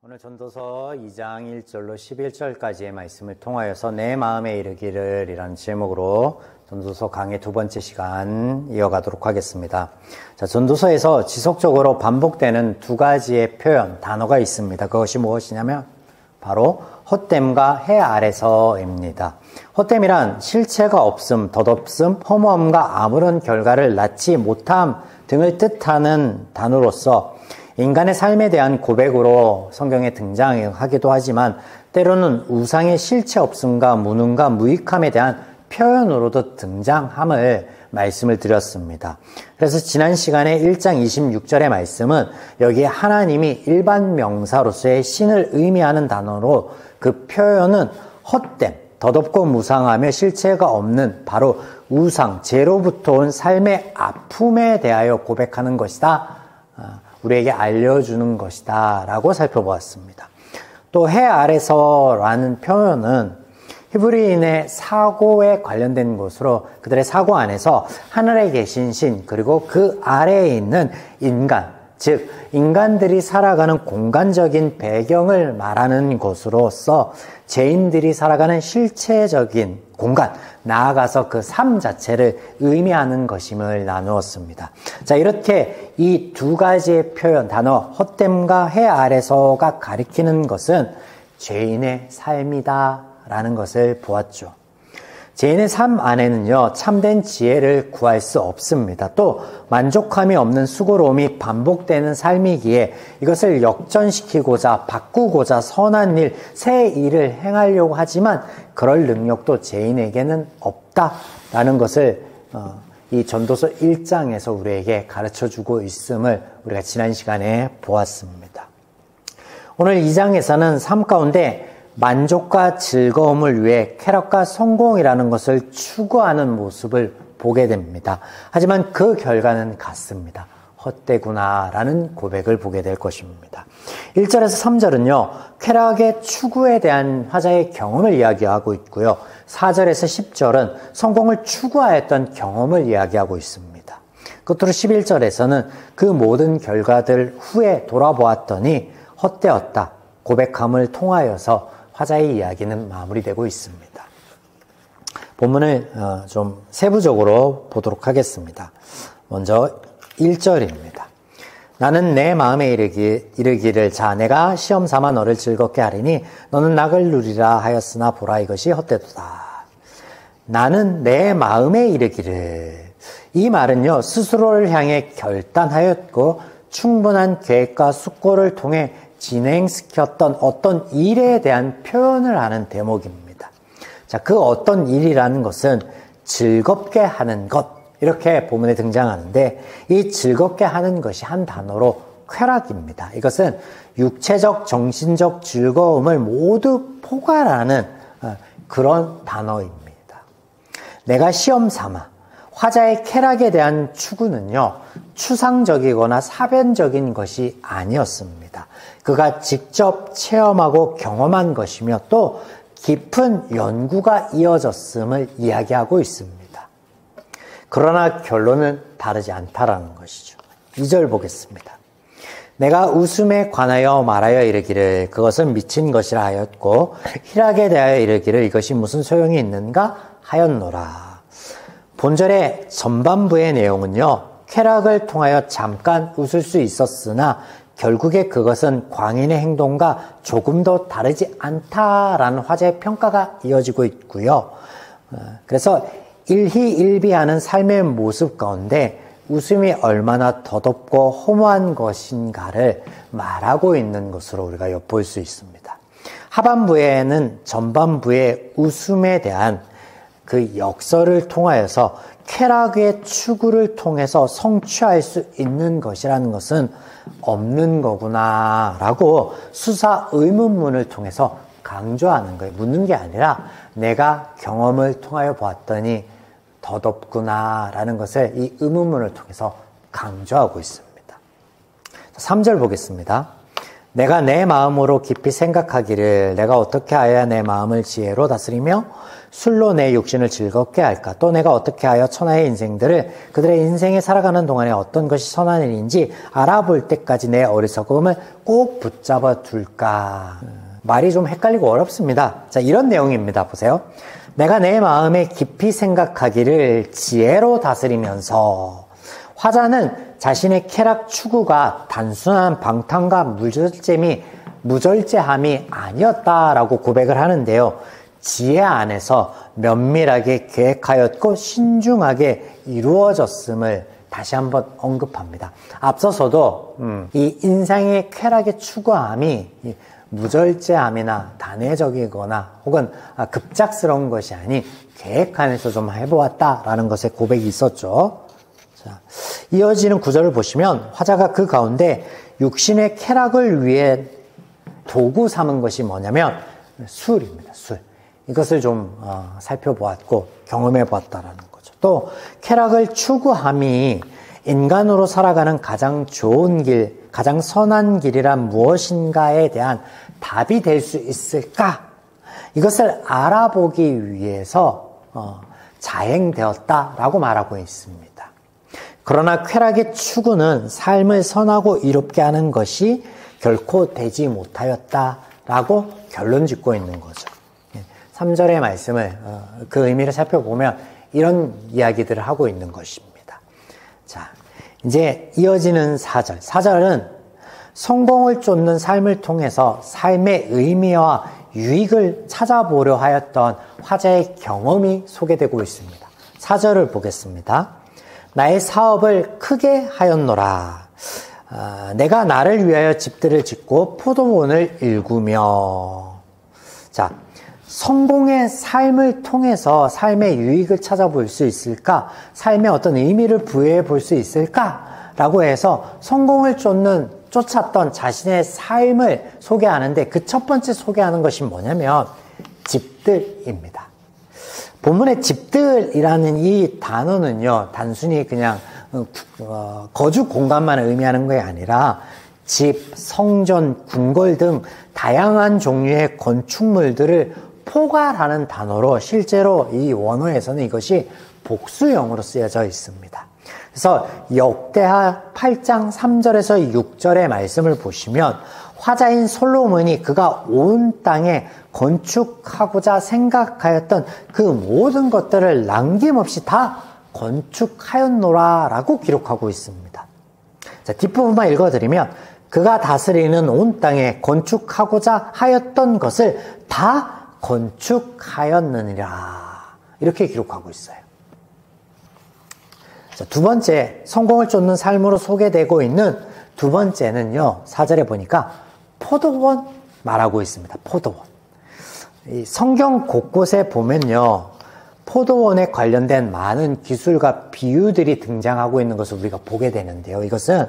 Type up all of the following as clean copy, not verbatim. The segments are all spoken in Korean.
오늘 전도서 2장 1절로 11절까지의 말씀을 통하여서 내 마음에 이르기를 이라는 제목으로 전도서 강의 두 번째 시간 이어가도록 하겠습니다. 자, 전도서에서 지속적으로 반복되는 두 가지의 표현, 단어가 있습니다. 그것이 무엇이냐면 바로 헛됨과 해 아래서입니다. 헛됨이란 실체가 없음, 덧없음, 허무함과 아무런 결과를 낳지 못함 등을 뜻하는 단어로서 인간의 삶에 대한 고백으로 성경에 등장하기도 하지만 때로는 우상의 실체 없음과 무능과 무익함에 대한 표현으로도 등장함을 말씀을 드렸습니다. 그래서 지난 시간에 1장 26절의 말씀은 여기에 하나님이 일반 명사로서의 신을 의미하는 단어로 그 표현은 헛됨, 덧없고 무상하며 실체가 없는 바로 우상, 죄로부터 온 삶의 아픔에 대하여 고백하는 것이다. 우리에게 알려주는 것이다 라고 살펴보았습니다. 또 해 아래서라는 표현은 히브리인의 사고에 관련된 것으로 그들의 사고 안에서 하늘에 계신 신 그리고 그 아래에 있는 인간, 즉 인간들이 살아가는 공간적인 배경을 말하는 것으로서 죄인들이 살아가는 실체적인 공간, 나아가서 그 삶 자체를 의미하는 것임을 나누었습니다. 자, 이렇게 이 두 가지의 표현, 단어 헛됨과 해 아래서가 가리키는 것은 죄인의 삶이다 라는 것을 보았죠. 죄인의 삶 안에는요, 참된 지혜를 구할 수 없습니다. 또 만족함이 없는 수고로움이 반복되는 삶이기에 이것을 역전시키고자 바꾸고자 선한 일, 새 일을 행하려고 하지만 그럴 능력도 죄인에게는 없다라는 것을 이 전도서 1장에서 우리에게 가르쳐주고 있음을 우리가 지난 시간에 보았습니다. 오늘 2장에서는 삶 가운데 만족과 즐거움을 위해 쾌락과 성공이라는 것을 추구하는 모습을 보게 됩니다. 하지만 그 결과는 같습니다. 헛되구나라는 고백을 보게 될 것입니다. 1절에서 3절은요. 쾌락의 추구에 대한 화자의 경험을 이야기하고 있고요. 4절에서 10절은 성공을 추구하였던 경험을 이야기하고 있습니다. 끝으로 11절에서는 그 모든 결과들 후에 돌아보았더니 헛되었다. 고백함을 통하여서 화자의 이야기는 마무리되고 있습니다. 본문을 좀 세부적으로 보도록 하겠습니다. 먼저 1절입니다. 나는 내 마음에 이르기를 자 내가 시험 삼아 너를 즐겁게 하리니 너는 낙을 누리라 하였으나 보라 이것이 헛되도다. 나는 내 마음에 이르기를. 이 말은요 스스로를 향해 결단하였고 충분한 계획과 숙고를 통해 진행시켰던 어떤 일에 대한 표현을 하는 대목입니다. 자, 그 어떤 일이라는 것은 즐겁게 하는 것 이렇게 본문에 등장하는데 이 즐겁게 하는 것이 한 단어로 쾌락입니다. 이것은 육체적, 정신적 즐거움을 모두 포괄하는 그런 단어입니다. 내가 시험 삼아 화자의 쾌락에 대한 추구는요 추상적이거나 사변적인 것이 아니었습니다. 그가 직접 체험하고 경험한 것이며 또 깊은 연구가 이어졌음을 이야기하고 있습니다. 그러나 결론은 다르지 않다라는 것이죠. 2절 보겠습니다. 내가 웃음에 관하여 말하여 이르기를 그것은 미친 것이라 하였고 희락에 대하여 이르기를 이것이 무슨 소용이 있는가 하였노라. 본절의 전반부의 내용은요. 쾌락을 통하여 잠깐 웃을 수 있었으나 결국에 그것은 광인의 행동과 조금 더 다르지 않다라는 화제의 평가가 이어지고 있고요. 그래서 일희일비하는 삶의 모습 가운데 웃음이 얼마나 덧없고 허무한 것인가를 말하고 있는 것으로 우리가 엿볼 수 있습니다. 하반부에는 전반부의 웃음에 대한 그 역설을 통하여서 쾌락의 추구를 통해서 성취할 수 있는 것이라는 것은 없는 거구나 라고 수사 의문문을 통해서 강조하는 거예요. 묻는 게 아니라 내가 경험을 통하여 보았더니 덧없구나 라는 것을 이 의문문을 통해서 강조하고 있습니다. 3절 보겠습니다. 내가 내 마음으로 깊이 생각하기를 내가 어떻게 하여야 내 마음을 지혜로 다스리며 술로 내 육신을 즐겁게 할까? 또 내가 어떻게 하여 천하의 인생들을 그들의 인생에 살아가는 동안에 어떤 것이 선한 일인지 알아볼 때까지 내 어리석음을 꼭 붙잡아 둘까? 말이 좀 헷갈리고 어렵습니다. 자, 이런 내용입니다. 보세요. 내가 내 마음에 깊이 생각하기를 지혜로 다스리면서 화자는 자신의 쾌락 추구가 단순한 방탕과 무절제함이 아니었다라고 고백을 하는데요. 지혜 안에서 면밀하게 계획하였고 신중하게 이루어졌음을 다시 한번 언급합니다. 앞서서도 이 인생의 쾌락의 추구함이 무절제함이나 단회적이거나 혹은 급작스러운 것이 아닌 계획하면서 좀 해보았다라는 것에 고백이 있었죠. 자, 이어지는 구절을 보시면 화자가 그 가운데 육신의 쾌락을 위해 도구 삼은 것이 뭐냐면 술입니다. 술. 이것을 좀 살펴보았고 경험해 보았다라는 거죠. 또 쾌락을 추구함이 인간으로 살아가는 가장 좋은 길, 가장 선한 길이란 무엇인가에 대한 답이 될 수 있을까? 이것을 알아보기 위해서 자행되었다라고 말하고 있습니다. 그러나 쾌락의 추구는 삶을 선하고 이롭게 하는 것이 결코 되지 못하였다라고 결론 짓고 있는 거죠. 3절의 말씀을 그 의미를 살펴보면 이런 이야기들을 하고 있는 것입니다. 자, 이제 이어지는 4절. 4절은 성공을 쫓는 삶을 통해서 삶의 의미와 유익을 찾아보려 하였던 화자의 경험이 소개되고 있습니다. 4절을 보겠습니다. 나의 사업을 크게 하였노라. 내가 나를 위하여 집들을 짓고 포도원을 일구며. 자, 성공의 삶을 통해서 삶의 유익을 찾아볼 수 있을까? 삶에 어떤 의미를 부여해 볼 수 있을까? 라고 해서 성공을 쫓았던 자신의 삶을 소개하는데 그 첫 번째 소개하는 것이 뭐냐면 집들입니다. 본문의 집들이라는 이 단어는요, 단순히 그냥 거주 공간만 의미하는 것이 아니라 집, 성전, 궁궐 등 다양한 종류의 건축물들을 포괄하는 단어로 실제로 이 원어에서는 이것이 복수형으로 쓰여져 있습니다. 그래서 역대하 8장 3절에서 6절의 말씀을 보시면 화자인 솔로몬이 그가 온 땅에 건축하고자 생각하였던 그 모든 것들을 남김없이 다 건축하였노라 라고 기록하고 있습니다. 자, 뒷부분만 읽어드리면 그가 다스리는 온 땅에 건축하고자 하였던 것을 다 건축하였느니라 이렇게 기록하고 있어요. 자, 두 번째 성공을 쫓는 삶으로 소개되고 있는 두 번째는요, 4절에 보니까 포도원 말하고 있습니다. 포도원. 이 성경 곳곳에 보면요, 포도원에 관련된 많은 기술과 비유들이 등장하고 있는 것을 우리가 보게 되는데요. 이것은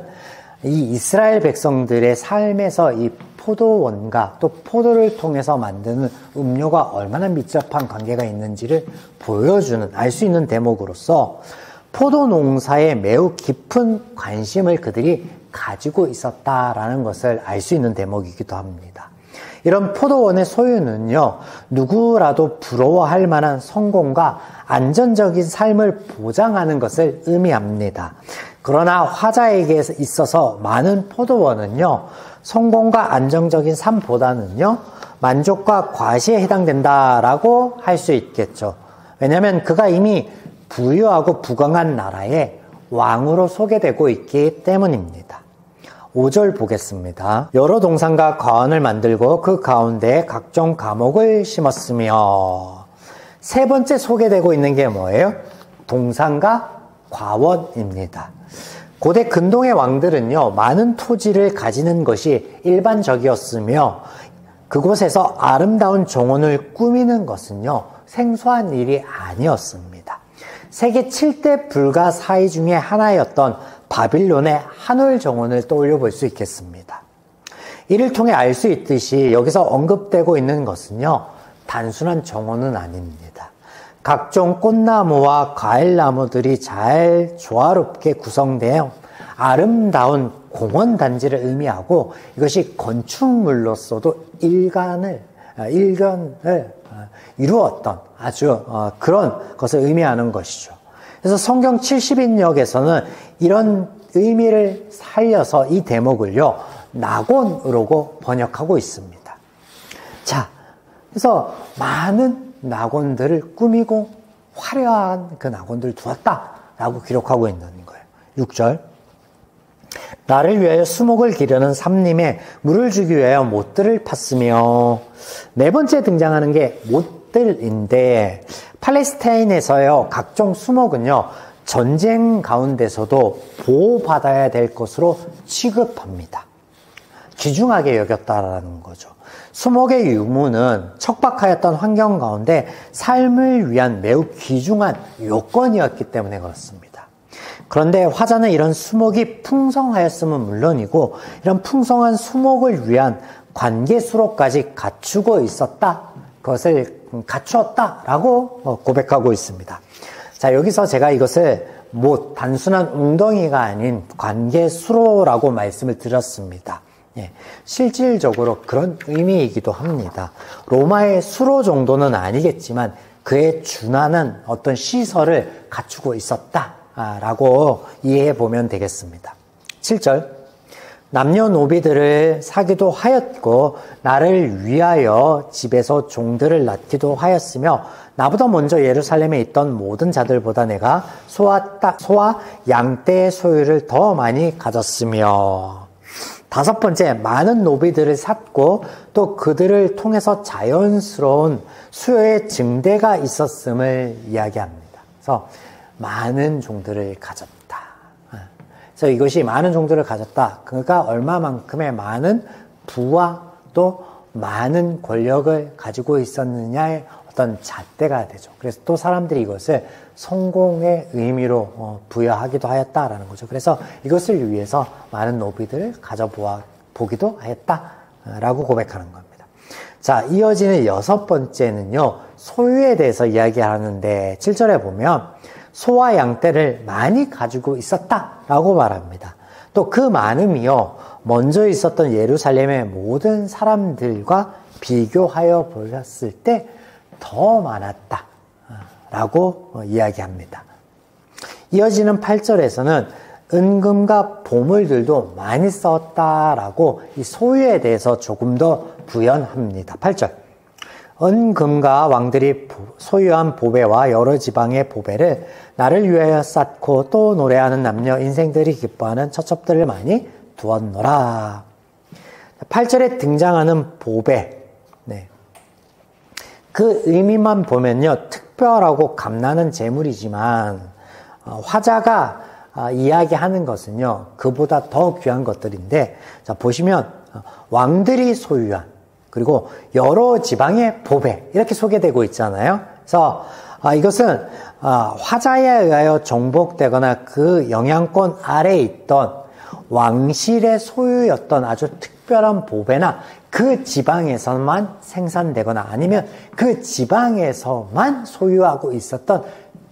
이 이스라엘 백성들의 삶에서 이 포도원과 또 포도를 통해서 만드는 음료가 얼마나密접한 관계가 있는지를 보여주는, 알 수 있는 대목으로서 포도 농사에 매우 깊은 관심을 그들이 가지고 있었다라는 것을 알 수 있는 대목이기도 합니다. 이런 포도원의 소유는요, 누구라도 부러워할 만한 성공과 안전적인 삶을 보장하는 것을 의미합니다. 그러나 화자에게 있어서 많은 포도원은요, 성공과 안정적인 삶보다는요, 만족과 과시에 해당된다라고 할 수 있겠죠. 왜냐하면 그가 이미 부유하고 부강한 나라의 왕으로 소개되고 있기 때문입니다. 5절 보겠습니다. 여러 동산과 과원을 만들고 그 가운데 각종 과목을 심었으며. 세 번째 소개되고 있는 게 뭐예요? 동산과 과원입니다. 고대 근동의 왕들은요, 많은 토지를 가지는 것이 일반적이었으며 그곳에서 아름다운 정원을 꾸미는 것은요, 생소한 일이 아니었습니다. 세계 7대 불가사의 중에 하나였던 바빌론의 한올 정원을 떠올려 볼 수 있겠습니다. 이를 통해 알 수 있듯이 여기서 언급되고 있는 것은요, 단순한 정원은 아닙니다. 각종 꽃나무와 과일나무들이 잘 조화롭게 구성되어 아름다운 공원 단지를 의미하고 이것이 건축물로서도 일견을 이루었던 아주 그런 것을 의미하는 것이죠. 그래서 성경 70인역에서는 이런 의미를 살려서 이 대목을요, 낙원으로 번역하고 있습니다. 자, 그래서 많은 낙원들을 꾸미고 화려한 그 낙원들을 두었다라고 기록하고 있는 거예요. 6절. 나를 위하여 수목을 기르는 삼림에 물을 주기 위하여 못들을 팠으며, 네 번째 등장하는 게 못들인데, 팔레스타인에서요 각종 수목은요 전쟁 가운데서도 보호받아야 될 것으로 취급합니다. 귀중하게 여겼다라는 거죠. 수목의 유무는 척박하였던 환경 가운데 삶을 위한 매우 귀중한 요건이었기 때문에 그렇습니다. 그런데 화자는 이런 수목이 풍성하였음은 물론이고 이런 풍성한 수목을 위한 관계수로까지 갖추고 있었다. 그것을 갖추었다라고 고백하고 있습니다. 자, 여기서 제가 이것을 단순한 웅덩이가 아닌 관계수로라고 말씀을 드렸습니다. 예, 실질적으로 그런 의미이기도 합니다. 로마의 수로 정도는 아니겠지만 그에 준하는 어떤 시설을 갖추고 있었다라고 이해해 보면 되겠습니다. 7절. 남녀노비들을 사기도 하였고 나를 위하여 집에서 종들을 낳기도 하였으며 나보다 먼저 예루살렘에 있던 모든 자들보다 내가 소와 양떼의 소유를 더 많이 가졌으며, 다섯 번째, 많은 노비들을 샀고 또 그들을 통해서 자연스러운 수요의 증대가 있었음을 이야기합니다. 그래서 많은 종들을 가졌다. 그래서 이것이 많은 종들을 가졌다. 그러니까 얼마만큼의 많은 부와 또 많은 권력을 가지고 있었느냐의 어떤 잣대가 되죠. 그래서 또 사람들이 이것을 성공의 의미로 부여하기도 하였다라는 거죠. 그래서 이것을 위해서 많은 노비들을 가져보기도 하였다라고 고백하는 겁니다. 자, 이어지는 여섯 번째는요, 소유에 대해서 이야기하는데 7절에 보면 소와 양떼를 많이 가지고 있었다라고 말합니다. 또 그 많음이요, 먼저 있었던 예루살렘의 모든 사람들과 비교하여 보았을 때 더 많았다라고 이야기합니다. 이어지는 8절에서는 은금과 보물들도 많이 썼다라고 이 소유에 대해서 조금 더 부연합니다. 8절. 은금과 왕들이 소유한 보배와 여러 지방의 보배를 나를 위하여 쌓고 또 노래하는 남녀 인생들이 기뻐하는 처첩들을 많이 두었노라. 8절에 등장하는 보배, 네. 그 의미만 보면요, 특별하고 값나는 재물이지만 화자가 이야기하는 것은요, 그보다 더 귀한 것들인데, 자, 보시면 왕들이 소유한, 그리고 여러 지방의 보배, 이렇게 소개되고 있잖아요. 그래서 이것은 화자에 의하여 정복되거나 그 영향권 아래에 있던 왕실의 소유였던 아주 특별한 보배나 그 지방에서만 생산되거나 아니면 그 지방에서만 소유하고 있었던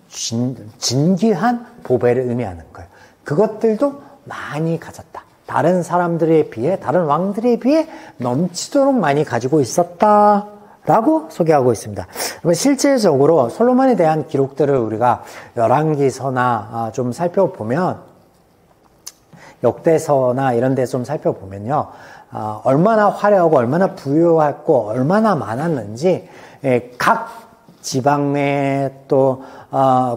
진귀한 보배를 의미하는 거예요. 그것들도 많이 가졌다. 다른 사람들에 비해, 다른 왕들에 비해 넘치도록 많이 가지고 있었다라고 소개하고 있습니다. 실제적으로 솔로몬에 대한 기록들을 우리가 열왕기서나 좀 살펴보면, 역대서나 이런 데 좀 살펴보면요, 얼마나 화려하고 얼마나 부유하고 얼마나 많았는지 각 지방에 또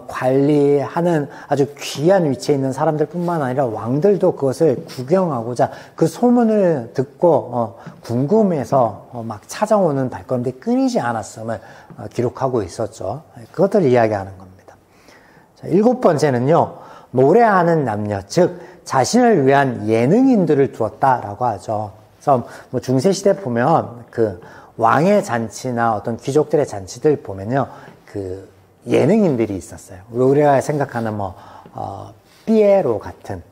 관리하는 아주 귀한 위치에 있는 사람들 뿐만 아니라 왕들도 그것을 구경하고자 그 소문을 듣고 궁금해서 막 찾아오는 발걸음들이 끊이지 않았음을 기록하고 있었죠. 그것들을 이야기하는 겁니다. 자, 일곱 번째는요, 노래하는 남녀, 즉 자신을 위한 예능인들을 두었다라고 하죠. 그래서 뭐 중세시대 보면 그 왕의 잔치나 어떤 귀족들의 잔치들 보면요, 그 예능인들이 있었어요. 우리가 생각하는 삐에로 같은,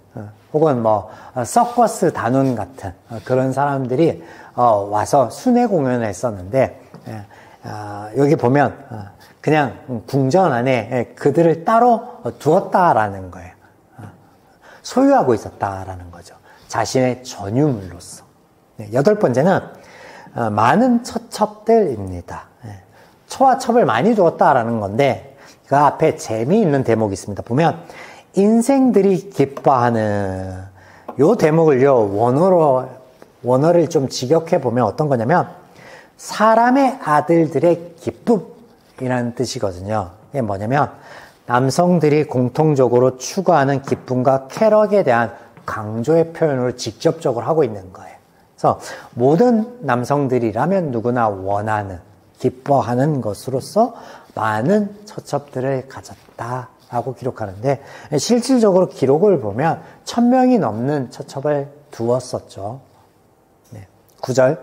혹은 서커스 단원 같은 그런 사람들이 와서 순회 공연을 했었는데, 여기 보면 그냥 궁전 안에 그들을 따로 두었다라는 거예요. 소유하고 있었다라는 거죠. 자신의 전유물로서. 여덟 번째는 많은 처첩들입니다. 초와 첩을 많이 두었다라는 건데 그 앞에 재미있는 대목이 있습니다. 보면 인생들이 기뻐하는 요 대목을요 원어를 좀 직역해 보면 어떤 거냐면 사람의 아들들의 기쁨이라는 뜻이거든요. 이게 뭐냐면 남성들이 공통적으로 추구하는 기쁨과 쾌락에 대한 강조의 표현으로 직접적으로 하고 있는 거예요. 그래서 모든 남성들이라면 누구나 원하는, 기뻐하는 것으로서 많은 처첩들을 가졌다라고 기록하는데 실질적으로 기록을 보면 1000명이 넘는 처첩을 두었었죠. 9절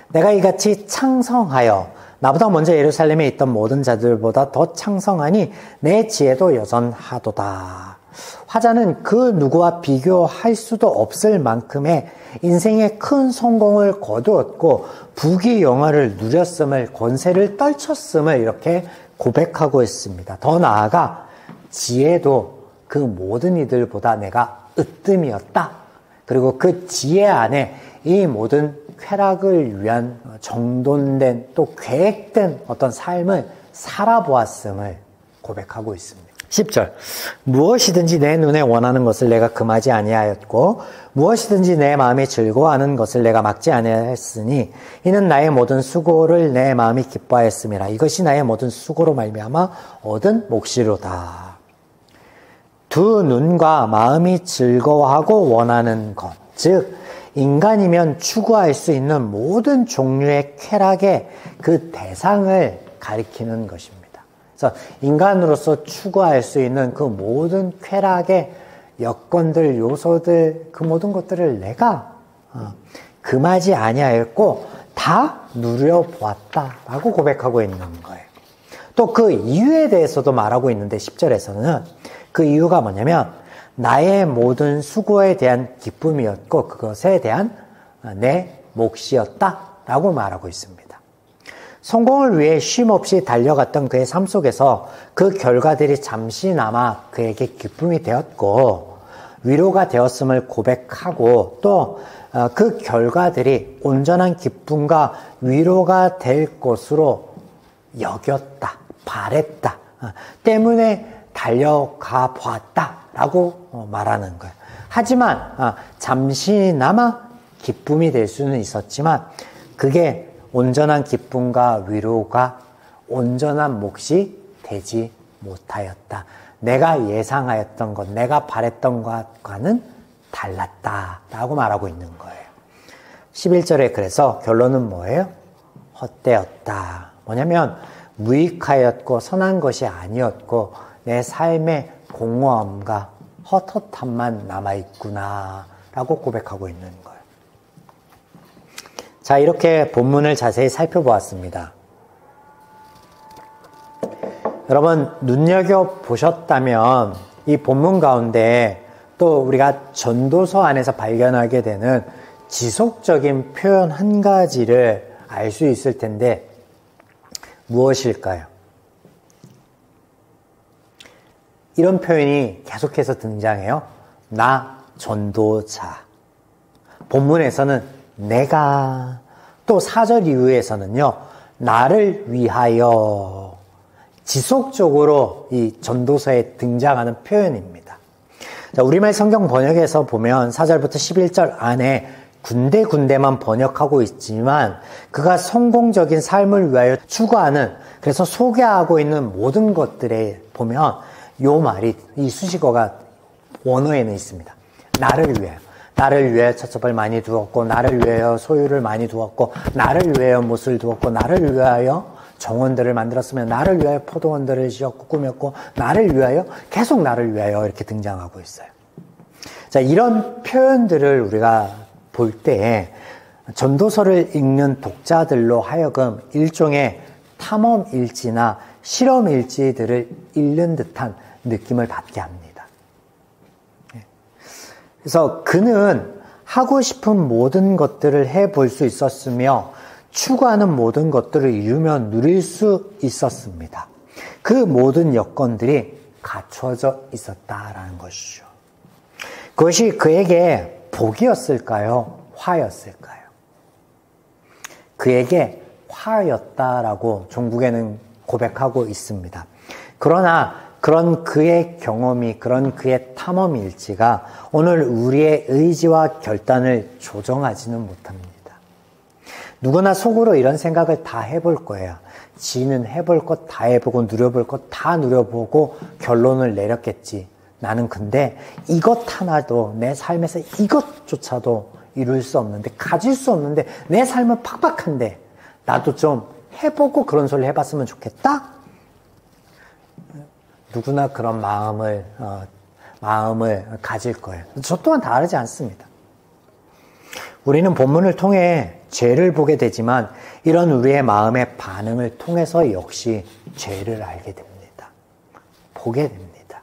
내가 이같이 창성하여 나보다 먼저 예루살렘에 있던 모든 자들보다 더 창성하니 내 지혜도 여전하도다. 화자는 그 누구와 비교할 수도 없을 만큼의 인생의 큰 성공을 거두었고 부귀영화를 누렸음을 권세를 떨쳤음을 이렇게 고백하고 있습니다. 더 나아가 지혜도 그 모든 이들보다 내가 으뜸이었다. 그리고 그 지혜 안에 이 모든 쾌락을 위한 정돈된 또 계획된 어떤 삶을 살아보았음을 고백하고 있습니다. 10절 무엇이든지 내 눈에 원하는 것을 내가 금하지 아니하였고 무엇이든지 내 마음이 즐거워하는 것을 내가 막지 아니하였으니 이는 나의 모든 수고를 내 마음이 기뻐하였음이라. 이것이 나의 모든 수고로 말미암아 얻은 몫이로다. 두 눈과 마음이 즐거워하고 원하는 것, 즉 인간이면 추구할 수 있는 모든 종류의 쾌락의 그 대상을 가리키는 것입니다. 그래서 인간으로서 추구할 수 있는 그 모든 쾌락의 여건들, 요소들, 그 모든 것들을 내가 금하지 아니하였고 다 누려보았다라고 고백하고 있는 거예요. 또 그 이유에 대해서도 말하고 있는데 10절에서는 그 이유가 뭐냐면 나의 모든 수고에 대한 기쁨이었고 그것에 대한 내 몫이었다라고 말하고 있습니다. 성공을 위해 쉼없이 달려갔던 그의 삶 속에서 그 결과들이 잠시나마 그에게 기쁨이 되었고 위로가 되었음을 고백하고 또 그 결과들이 온전한 기쁨과 위로가 될 것으로 여겼다, 바랬다, 때문에 달려가 보았다라고 말하는 거예요. 하지만 잠시나마 기쁨이 될 수는 있었지만 그게 온전한 기쁨과 위로가 온전한 몫이 되지 못하였다. 내가 예상하였던 것, 내가 바랬던 것과는 달랐다라고 말하고 있는 거예요. 11절에 그래서 결론은 뭐예요? 헛되었다. 뭐냐면 무익하였고 선한 것이 아니었고 내 삶의 공허함과 헛헛함만 남아있구나 라고 고백하고 있는 거예요. 자, 이렇게 본문을 자세히 살펴보았습니다. 여러분 눈여겨보셨다면 이 본문 가운데 또 우리가 전도서 안에서 발견하게 되는 지속적인 표현 한 가지를 알 수 있을 텐데 무엇일까요? 이런 표현이 계속해서 등장해요. 나 전도자. 본문에서는 내가, 또 4절 이후에서는요. 나를 위하여. 지속적으로 이 전도서에 등장하는 표현입니다. 자, 우리말 성경 번역에서 보면 4절부터 11절 안에 군데군데만 번역하고 있지만 그가 성공적인 삶을 위하여 추구하는, 그래서 소개하고 있는 모든 것들에 보면 요 말이, 이 수식어가 원어에는 있습니다. 나를 위하여. 나를 위하여 처첩을 많이 두었고, 나를 위하여 소유를 많이 두었고, 나를 위하여 못을 두었고, 나를 위하여 정원들을 만들었으며, 나를 위하여 포도원들을 지었고 꾸몄고, 나를 위하여, 계속 나를 위하여 이렇게 등장하고 있어요. 자, 이런 표현들을 우리가 볼 때 전도서를 읽는 독자들로 하여금 일종의 탐험일지나 실험일지들을 읽는 듯한 느낌을 받게 합니다. 그래서 그는 하고 싶은 모든 것들을 해볼 수 있었으며 추구하는 모든 것들을 이루며 누릴 수 있었습니다. 그 모든 여건들이 갖춰져 있었다라는 것이죠. 그것이 그에게 복이었을까요? 화였을까요? 그에게 화였다라고 종국에는 고백하고 있습니다. 그러나 그런 그의 경험이, 그런 그의 탐험 일지가 오늘 우리의 의지와 결단을 조정하지는 못합니다. 누구나 속으로 이런 생각을 다 해볼 거예요. 지는 해볼 것 다 해보고 누려볼 것 다 누려보고 결론을 내렸겠지. 나는 근데 이것 하나도 내 삶에서 이것조차도 이룰 수 없는데, 가질 수 없는데, 내 삶은 팍팍한데 나도 좀 해보고 그런 소리를 해봤으면 좋겠다? 누구나 그런 마음을 가질 거예요. 저 또한 다르지 않습니다. 우리는 본문을 통해 죄를 보게 되지만 이런 우리의 마음의 반응을 통해서 역시 죄를 알게 됩니다. 보게 됩니다.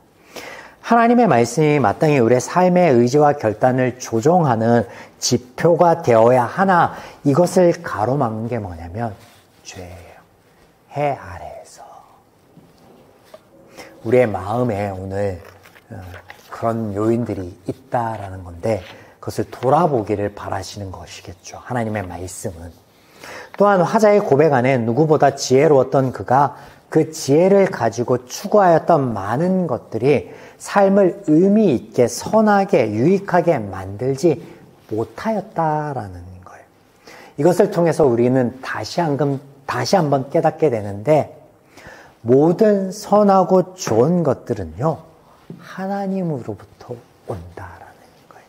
하나님의 말씀이 마땅히 우리의 삶의 의지와 결단을 조종하는 지표가 되어야 하나, 이것을 가로막는 게 뭐냐면 죄예요. 해 아래에서. 우리의 마음에 오늘 그런 요인들이 있다라는 건데, 그것을 돌아보기를 바라시는 것이겠죠. 하나님의 말씀은. 또한 화자의 고백 안에 누구보다 지혜로웠던 그가 그 지혜를 가지고 추구하였던 많은 것들이 삶을 의미 있게, 선하게, 유익하게 만들지 못하였다라는 거예요. 이것을 통해서 우리는 다시 한번 깨닫게 되는데, 모든 선하고 좋은 것들은요, 하나님으로부터 온다라는 거예요.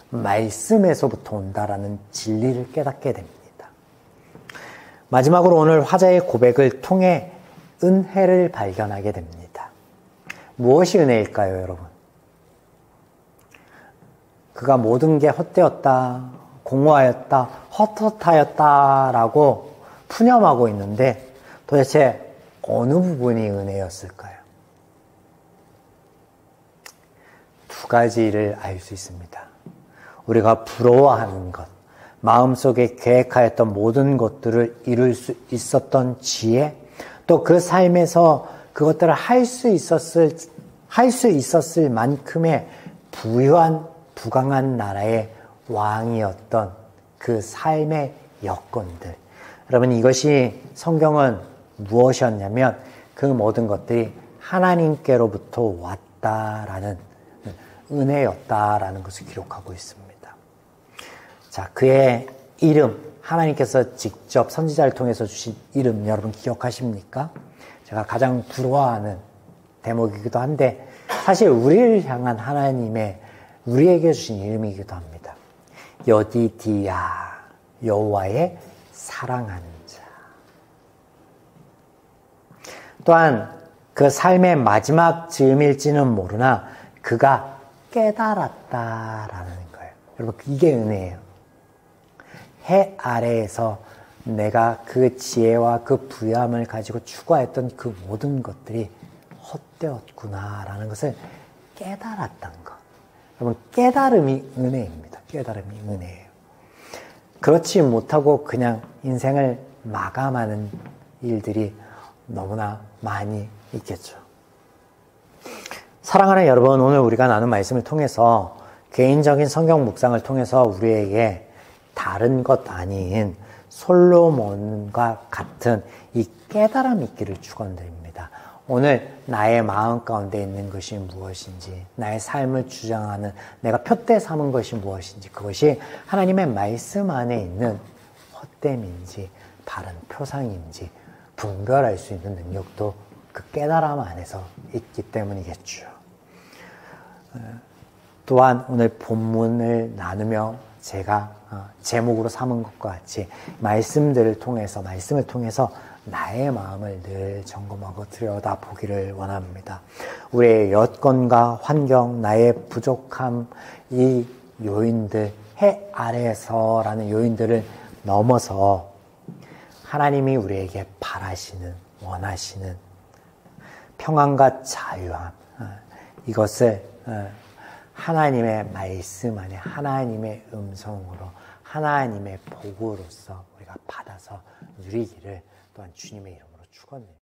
말씀에서부터 온다라는 진리를 깨닫게 됩니다. 마지막으로 오늘 화자의 고백을 통해 은혜를 발견하게 됩니다. 무엇이 은혜일까요, 여러분? 그가 모든 게 헛되었다, 공허하였다, 헛헛하였다라고 푸념하고 있는데 도대체 어느 부분이 은혜였을까요? 두 가지를 알 수 있습니다. 우리가 부러워하는 것, 마음속에 계획하였던 모든 것들을 이룰 수 있었던 지혜, 또 그 삶에서 그것들을 할 수 있었을 만큼의 부유한, 부강한 나라의 왕이었던 그 삶의 여건들. 여러분, 이것이 성경은 무엇이었냐면 그 모든 것들이 하나님께로부터 왔다라는 은혜였다라는 것을 기록하고 있습니다. 자, 그의 이름, 하나님께서 직접 선지자를 통해서 주신 이름 여러분 기억하십니까? 제가 가장 부러워하는 대목이기도 한데 사실 우리를 향한 우리에게 주신 이름이기도 합니다. 여디디야, 여호와의 사랑하는 자. 또한 그 삶의 마지막 즈음일지는 모르나 그가 깨달았다라는 거예요. 여러분, 이게 은혜예요. 해 아래에서 내가 그 지혜와 그 부유함을 가지고 추구했던 그 모든 것들이 헛되었구나라는 것을 깨달았던 것. 여러분, 깨달음이 은혜입니다. 깨달음이 은혜예요. 그렇지 못하고 그냥 인생을 마감하는 일들이 너무나 많이 있겠죠. 사랑하는 여러분, 오늘 우리가 나눈 말씀을 통해서 개인적인 성경 묵상을 통해서 우리에게 다른 것 아닌 솔로몬과 같은 이 깨달음 있기를 축원드립니다. 오늘 나의 마음 가운데 있는 것이 무엇인지, 나의 삶을 주장하는 내가 표대 삼은 것이 무엇인지, 그것이 하나님의 말씀 안에 있는 헛됨인지 바른 표상인지 분별할 수 있는 능력도 그 깨달음 안에서 있기 때문이겠죠. 또한 오늘 본문을 나누며 제가 제목으로 삼은 것과 같이 말씀을 통해서 나의 마음을 늘 점검하고 들여다보기를 원합니다. 우리의 여건과 환경, 나의 부족함, 이 요인들, 해 아래에서라는 요인들을 넘어서 하나님이 우리에게 바라시는, 원하시는 평안과 자유함, 이것을 하나님의 말씀 안에 하나님의 음성으로 하나님의 복으로서 우리가 받아서 누리기를 또한 주님의 이름으로 축원합니다.